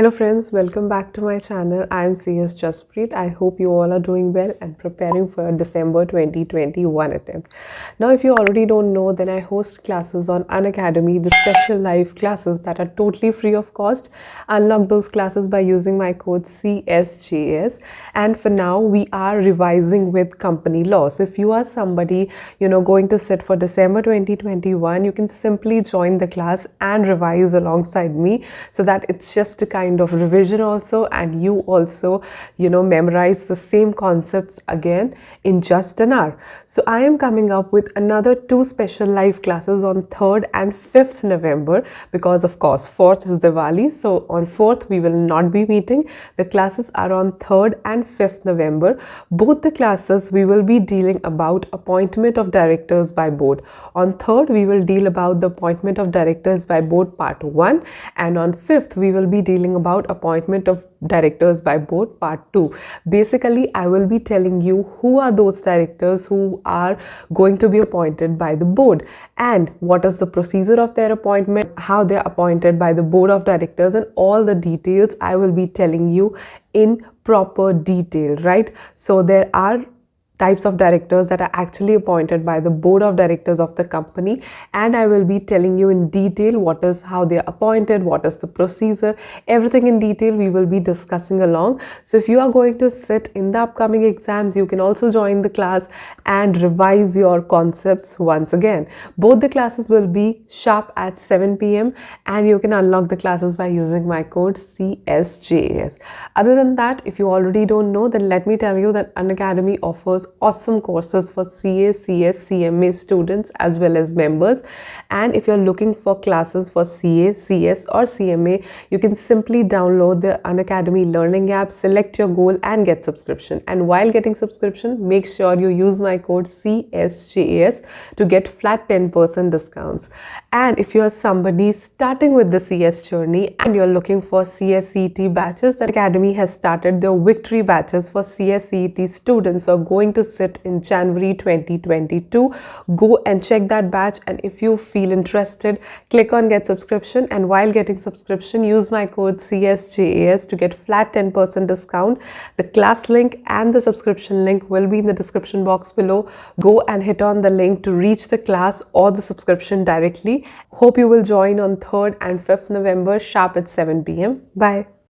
Hello friends, welcome back to my channel. I am CSJAS. I hope you all are doing well and preparing for your December 2021 attempt. Now if you already don't know, then I host classes on Unacademy, the special live classes that are totally free of cost. Unlock those classes by using my code CSJAS. And for now, we are revising with company law. So if you are somebody, going to sit for December 2021, you can simply join the class and revise alongside me so that it's just a kind of revision also, and you also memorize the same concepts again in just an hour. So I am coming up with another 2 special live classes on 3rd and 5th November, because of course 4th is Diwali, so on 4th we will not be meeting. The classes are on 3rd and 5th November. Both the classes we will be dealing about appointment of directors by board. On 3rd we will deal about the appointment of directors by board part 1, and on 5th we will be dealing about appointment of directors by board part 2. Basically, I will be telling you who are those directors who are going to be appointed by the board and what is the procedure of their appointment, how they are appointed by the board of directors, and all the details I will be telling you in proper detail, right? So there are types of directors that are actually appointed by the board of directors of the company, and I will be telling you in detail how they are appointed, what is the procedure, everything in detail we will be discussing along. So if you are going to sit in the upcoming exams, you can also join the class and revise your concepts once again. Both the classes will be sharp at 7 p.m. and you can unlock the classes by using my code CSJAS. Other than that, if you already don't know, then let me tell you that Unacademy offers awesome courses for CA, CS, CMA students as well as members. And if you're looking for classes for CA, CS or CMA, you can simply download the Unacademy learning app, select your goal and get subscription. And while getting subscription, make sure you use my code CSJAS to get flat 10% discounts. And if you're somebody starting with the CS journey and you're looking for CSCET batches, the Academy has started their victory batches for CSCET students who are going to sit in January 2022. Go and check that batch, and if you feel interested, click on get subscription, and while getting subscription, use my code CSJAS to get flat 10% discount. The class link and the subscription link will be in the description box below. Go and hit on the link to reach the class or the subscription directly. Hope you will join on 3rd and 5th November sharp at 7 p.m. Bye.